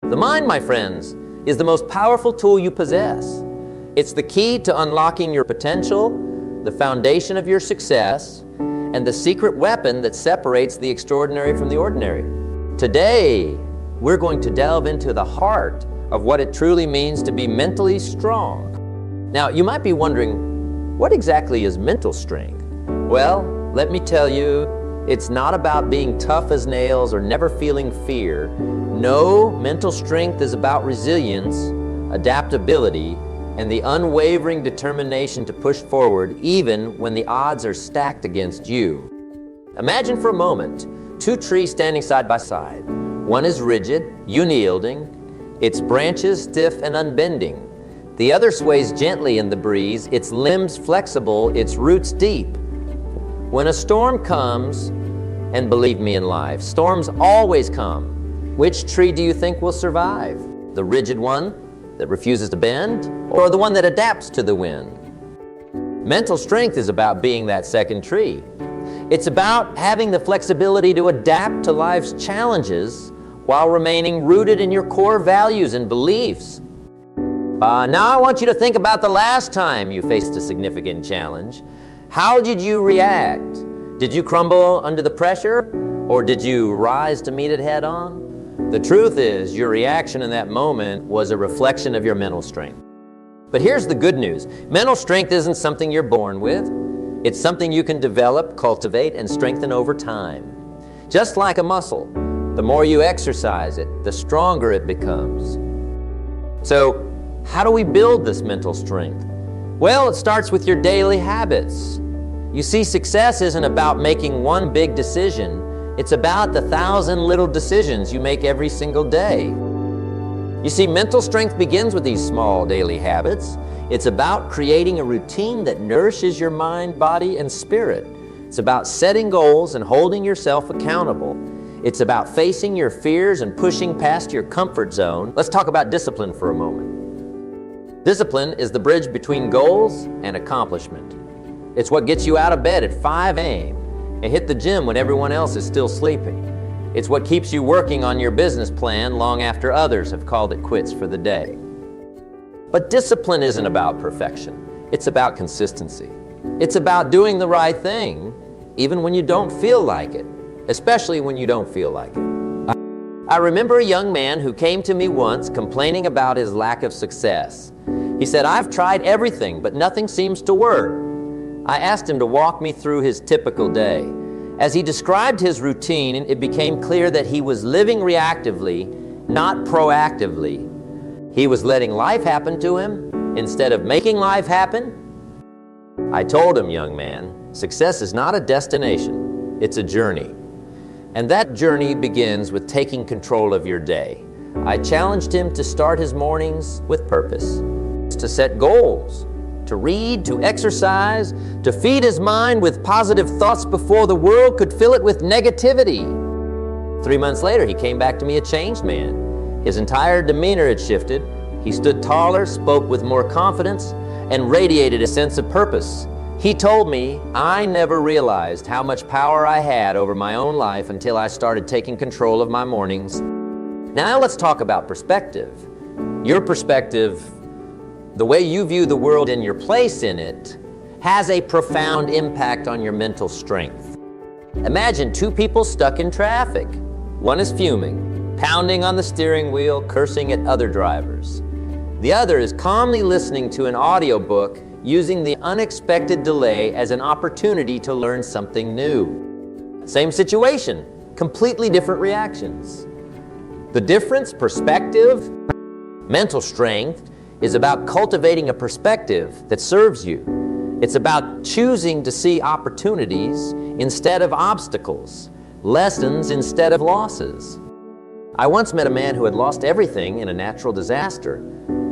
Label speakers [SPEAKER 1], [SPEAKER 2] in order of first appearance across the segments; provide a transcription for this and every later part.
[SPEAKER 1] The mind, my friends, is the most powerful tool you possess. It's the key to unlocking your potential, the foundation of your success, and the secret weapon that separates the extraordinary from the ordinary. Today, we're going to delve into the heart of what it truly means to be mentally strong. Now, you might be wondering, what exactly is mental strength? Well, let me tell you, it's not about being tough as nails or never feeling fear. No, mental strength is about resilience, adaptability, and the unwavering determination to push forward even when the odds are stacked against you. Imagine for a moment two trees standing side by side. One is rigid, unyielding, its branches stiff and unbending. The other sways gently in the breeze, its limbs flexible, its roots deep. When a storm comes, and believe me in life, storms always come, which tree do you think will survive? The rigid one that refuses to bend, or the one that adapts to the wind? Mental strength is about being that second tree. It's about having the flexibility to adapt to life's challenges while remaining rooted in your core values and beliefs. Now I want you to think about the last time you faced a significant challenge. How did you react? Did you crumble under the pressure, or did you rise to meet it head on? The truth is, your reaction in that moment was a reflection of your mental strength. But here's the good news. Mental strength isn't something you're born with. It's something you can develop, cultivate, and strengthen over time. Just like a muscle, the more you exercise it, the stronger it becomes. So, how do we build this mental strength? Well, it starts with your daily habits. You see, success isn't about making one big decision. It's about the 1,000 little decisions you make every single day. You see, mental strength begins with these small daily habits. It's about creating a routine that nourishes your mind, body, and spirit. It's about setting goals and holding yourself accountable. It's about facing your fears and pushing past your comfort zone. Let's talk about discipline for a moment. Discipline is the bridge between goals and accomplishment. It's what gets you out of bed at 5 a.m. and hit the gym when everyone else is still sleeping. It's what keeps you working on your business plan long after others have called it quits for the day. But discipline isn't about perfection. It's about consistency. It's about doing the right thing even when you don't feel like it, especially when you don't feel like it. I remember a young man who came to me once complaining about his lack of success. He said, "I've tried everything, but nothing seems to work." I asked him to walk me through his typical day. As he described his routine, it became clear that he was living reactively, not proactively. He was letting life happen to him instead of making life happen. I told him, "Young man, success is not a destination, it's a journey. And that journey begins with taking control of your day." I challenged him to start his mornings with purpose, to set goals, to read, to exercise, to feed his mind with positive thoughts before the world could fill it with negativity. 3 months later, he came back to me a changed man. His entire demeanor had shifted. He stood taller, spoke with more confidence, and radiated a sense of purpose. He told me, "I never realized how much power I had over my own life until I started taking control of my mornings." Now let's talk about perspective. Your perspective, the way you view the world and your place in it, has a profound impact on your mental strength. Imagine two people stuck in traffic. One is fuming, pounding on the steering wheel, cursing at other drivers. The other is calmly listening to an audiobook, using the unexpected delay as an opportunity to learn something new. Same situation, completely different reactions. The difference, perspective. Mental strength is about cultivating a perspective that serves you. It's about choosing to see opportunities instead of obstacles, lessons instead of losses. I once met a man who had lost everything in a natural disaster.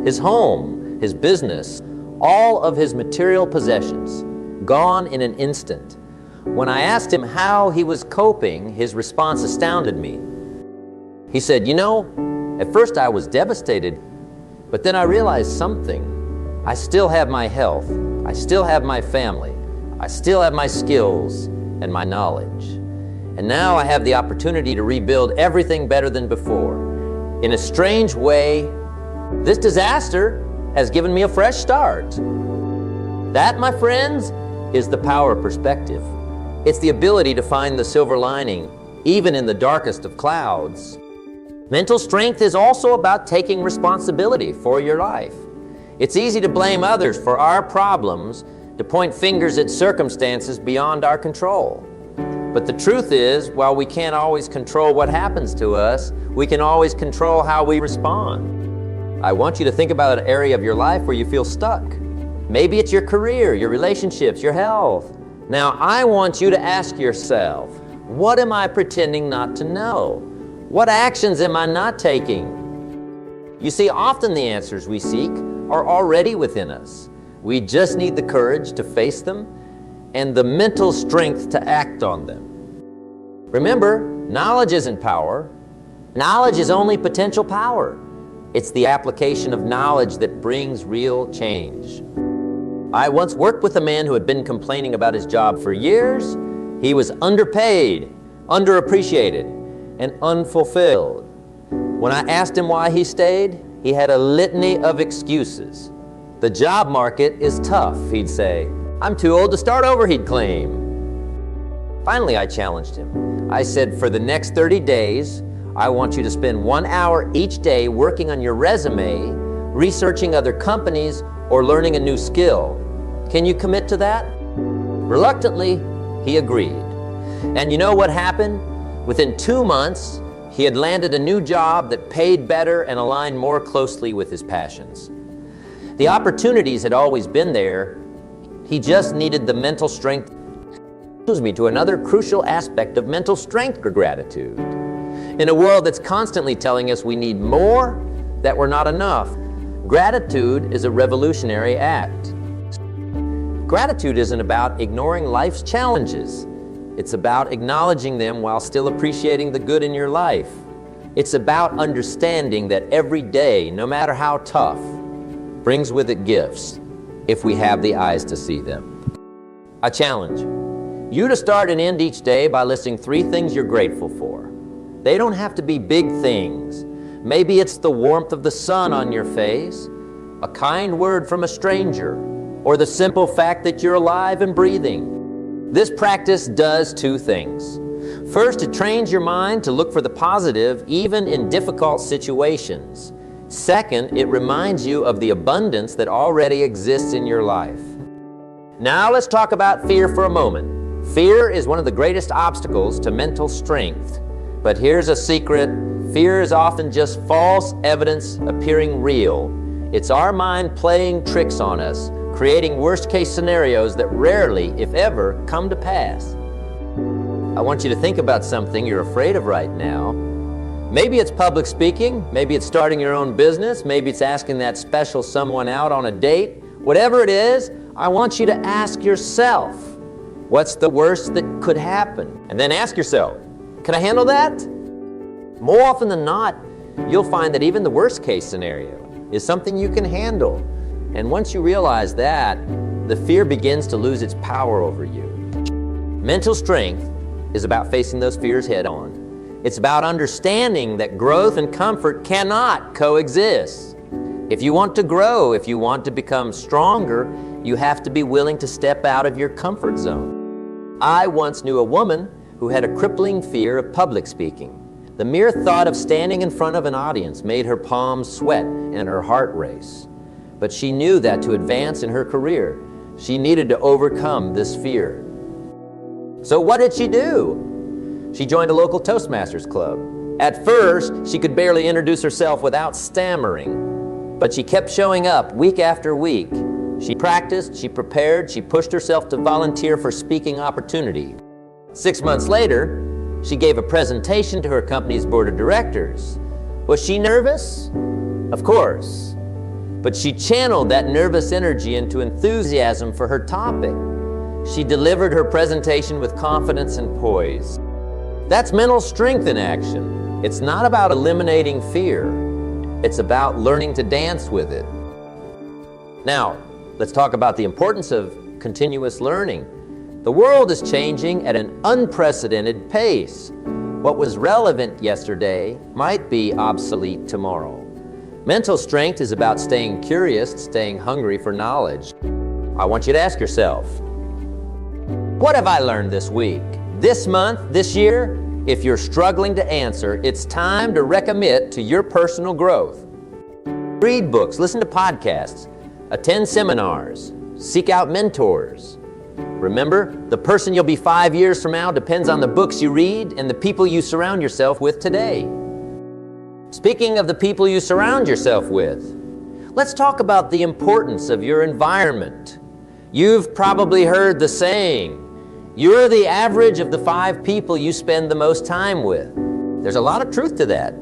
[SPEAKER 1] His home, his business, all of his material possessions, gone in an instant. When I asked him how he was coping, his response astounded me. He said, "You know, at first I was devastated, but then I realized something. I still have my health, I still have my family, I still have my skills and my knowledge. And now I have the opportunity to rebuild everything better than before. In a strange way, this disaster has given me a fresh start. That, my friends, is the power of perspective. It's the ability to find the silver lining, even in the darkest of clouds. Mental strength is also about taking responsibility for your life. It's easy to blame others for our problems, to point fingers at circumstances beyond our control. But the truth is, while we can't always control what happens to us, we can always control how we respond. I want you to think about an area of your life where you feel stuck. Maybe it's your career, your relationships, your health. Now, I want you to ask yourself, what am I pretending not to know? What actions am I not taking? You see, often the answers we seek are already within us. We just need the courage to face them and the mental strength to act on them. Remember, knowledge isn't power. Knowledge is only potential power. It's the application of knowledge that brings real change. I once worked with a man who had been complaining about his job for years. He was underpaid, underappreciated, and unfulfilled. When I asked him why he stayed, he had a litany of excuses. The job market is tough, he'd say. I'm too old to start over, he'd claim. Finally, I challenged him. I said, for the next 30 days, I want you to spend 1 hour each day working on your resume, researching other companies, or learning a new skill. Can you commit to that? Reluctantly, he agreed. And you know what happened? Within 2 months, he had landed a new job that paid better and aligned more closely with his passions. The opportunities had always been there. He just needed the mental strength. To another crucial aspect of mental strength or gratitude. In a world that's constantly telling us we need more, that we're not enough, gratitude is a revolutionary act. Gratitude isn't about ignoring life's challenges. It's about acknowledging them while still appreciating the good in your life. It's about understanding that every day, no matter how tough, brings with it gifts if we have the eyes to see them. I challenge you to start and end each day by listing 3 things you're grateful for. They don't have to be big things. Maybe it's the warmth of the sun on your face, a kind word from a stranger, or the simple fact that you're alive and breathing. This practice does 2 things. First, it trains your mind to look for the positive even in difficult situations. Second, it reminds you of the abundance that already exists in your life. Now let's talk about fear for a moment. Fear is one of the greatest obstacles to mental strength. But here's a secret. Fear is often just false evidence appearing real. It's our mind playing tricks on us, creating worst-case scenarios that rarely, if ever, come to pass. I want you to think about something you're afraid of right now. Maybe it's public speaking, maybe it's starting your own business, maybe it's asking that special someone out on a date. Whatever it is, I want you to ask yourself, what's the worst that could happen? And then ask yourself, can I handle that? More often than not, you'll find that even the worst case scenario is something you can handle. And once you realize that, the fear begins to lose its power over you. Mental strength is about facing those fears head on. It's about understanding that growth and comfort cannot coexist. If you want to grow, if you want to become stronger, you have to be willing to step out of your comfort zone. I once knew a woman who had a crippling fear of public speaking. The mere thought of standing in front of an audience made her palms sweat and her heart race. But she knew that to advance in her career, she needed to overcome this fear. So what did she do? She joined a local Toastmasters club. At first, she could barely introduce herself without stammering, but she kept showing up week after week. She practiced, she prepared, she pushed herself to volunteer for speaking opportunity. 6 months later, she gave a presentation to her company's board of directors. Was she nervous? Of course. But she channeled that nervous energy into enthusiasm for her topic. She delivered her presentation with confidence and poise. That's mental strength in action. It's not about eliminating fear. It's about learning to dance with it. Now, let's talk about the importance of continuous learning. The world is changing at an unprecedented pace. What was relevant yesterday might be obsolete tomorrow. Mental strength is about staying curious, staying hungry for knowledge. I want you to ask yourself, what have I learned this week, this month, this year? If you're struggling to answer, it's time to recommit to your personal growth. Read books, listen to podcasts, attend seminars, seek out mentors. Remember, the person you'll be 5 years from now depends on the books you read and the people you surround yourself with today. Speaking of the people you surround yourself with, let's talk about the importance of your environment. You've probably heard the saying, you're the average of the 5 people you spend the most time with. There's a lot of truth to that.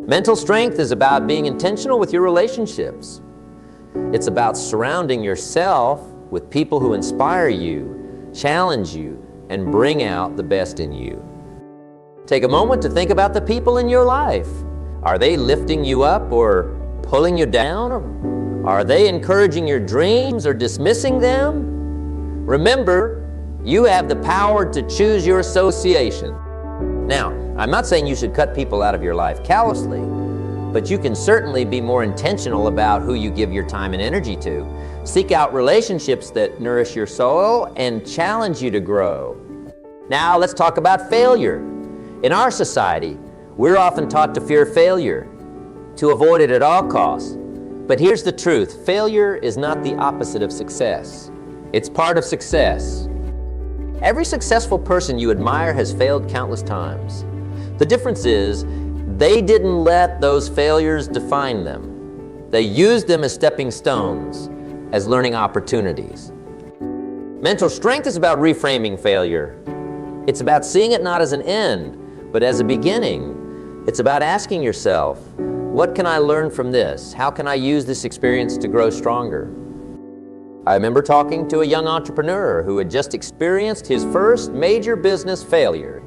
[SPEAKER 1] Mental strength is about being intentional with your relationships. It's about surrounding yourself with people who inspire you, challenge you, and bring out the best in you. Take a moment to think about the people in your life. Are they lifting you up or pulling you down? Or are they encouraging your dreams or dismissing them? Remember, you have the power to choose your association. Now, I'm not saying you should cut people out of your life callously, but you can certainly be more intentional about who you give your time and energy to. Seek out relationships that nourish your soul and challenge you to grow. Now, let's talk about failure. In our society, we're often taught to fear failure, to avoid it at all costs. But here's the truth, failure is not the opposite of success. It's part of success. Every successful person you admire has failed countless times. The difference is, they didn't let those failures define them. They used them as stepping stones, as learning opportunities. Mental strength is about reframing failure. It's about seeing it not as an end, but as a beginning. It's about asking yourself, what can I learn from this? How can I use this experience to grow stronger? I remember talking to a young entrepreneur who had just experienced his first major business failure.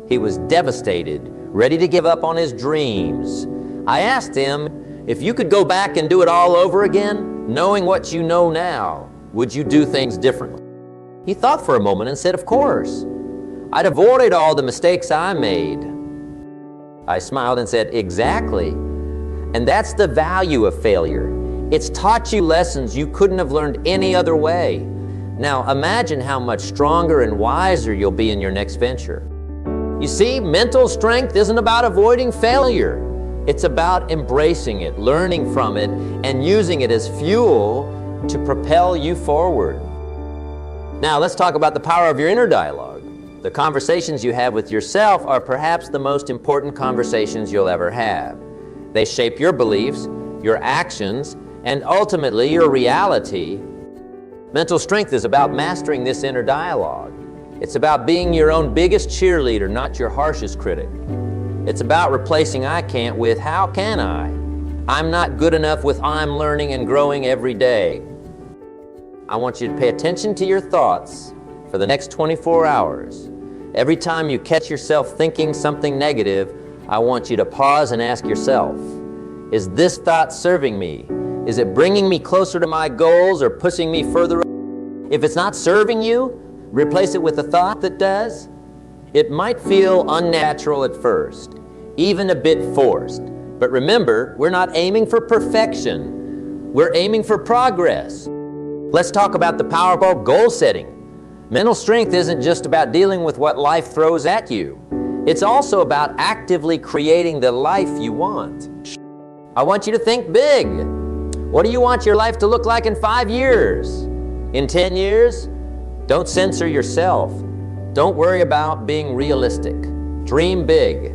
[SPEAKER 1] He was devastated, ready to give up on his dreams. I asked him, if you could go back and do it all over again, knowing what you know now, would you do things differently? He thought for a moment and said, of course. I'd avoided all the mistakes I made. I smiled and said, exactly. And that's the value of failure. It's taught you lessons you couldn't have learned any other way. Now imagine how much stronger and wiser you'll be in your next venture. You see, mental strength isn't about avoiding failure. It's about embracing it, learning from it, and using it as fuel to propel you forward. Now let's talk about the power of your inner dialogue. The conversations you have with yourself are perhaps the most important conversations you'll ever have. They shape your beliefs, your actions, and ultimately your reality. Mental strength is about mastering this inner dialogue. It's about being your own biggest cheerleader, not your harshest critic. It's about replacing I can't with how can I? I'm not good enough with I'm learning and growing every day. I want you to pay attention to your thoughts for the next 24 hours. Every time you catch yourself thinking something negative, I want you to pause and ask yourself, is this thought serving me? Is it bringing me closer to my goals or pushing me further? If it's not serving you, replace it with a thought that does. It might feel unnatural at first, even a bit forced. But remember, we're not aiming for perfection. We're aiming for progress. Let's talk about the power of goal setting. Mental strength isn't just about dealing with what life throws at you. It's also about actively creating the life you want. I want you to think big. What do you want your life to look like in 5 years? In 10 years? Don't censor yourself. Don't worry about being realistic. Dream big.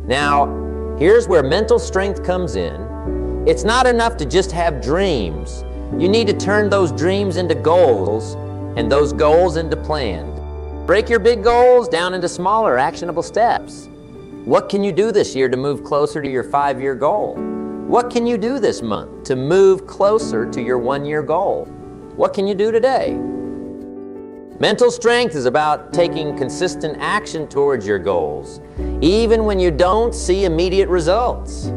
[SPEAKER 1] Now, here's where mental strength comes in. It's not enough to just have dreams. You need to turn those dreams into goals and those goals into plans. Break your big goals down into smaller, actionable steps. What can you do this year to move closer to your 5-year goal? What can you do this month to move closer to your 1-year goal? What can you do today? Mental strength is about taking consistent action towards your goals, even when you don't see immediate results.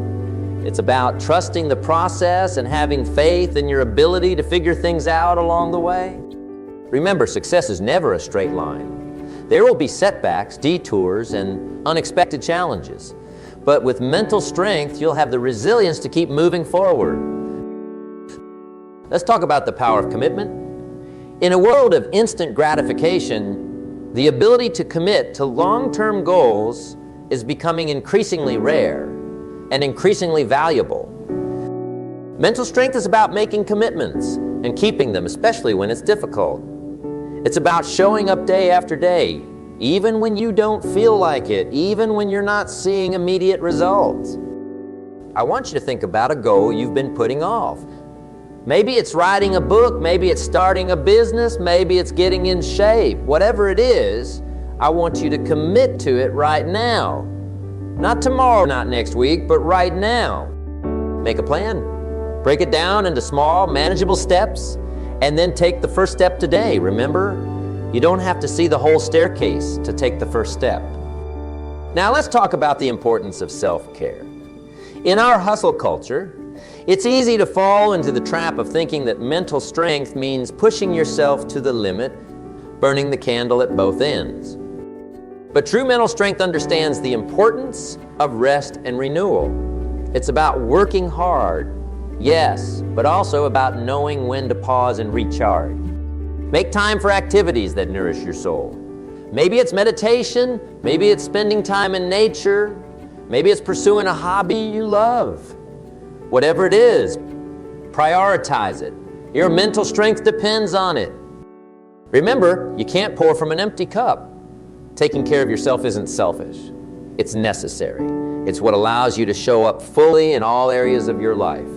[SPEAKER 1] It's about trusting the process and having faith in your ability to figure things out along the way. Remember, success is never a straight line. There will be setbacks, detours, and unexpected challenges. But with mental strength, you'll have the resilience to keep moving forward. Let's talk about the power of commitment. In a world of instant gratification, the ability to commit to long-term goals is becoming increasingly rare and increasingly valuable. Mental strength is about making commitments and keeping them, especially when it's difficult. It's about showing up day after day, even when you don't feel like it, even when you're not seeing immediate results. I want you to think about a goal you've been putting off. Maybe it's writing a book, maybe it's starting a business, maybe it's getting in shape. Whatever it is, I want you to commit to it right now. Not tomorrow, not next week, but right now. Make a plan. Break it down into small, manageable steps, and then take the first step today. Remember, you don't have to see the whole staircase to take the first step. Now let's talk about the importance of self-care. In our hustle culture, it's easy to fall into the trap of thinking that mental strength means pushing yourself to the limit, burning the candle at both ends. But true mental strength understands the importance of rest and renewal. It's about working hard, yes, but also about knowing when to pause and recharge. Make time for activities that nourish your soul. Maybe it's meditation, maybe it's spending time in nature, maybe it's pursuing a hobby you love. Whatever it is, prioritize it. Your mental strength depends on it. Remember, you can't pour from an empty cup. Taking care of yourself isn't selfish. It's necessary. It's what allows you to show up fully in all areas of your life.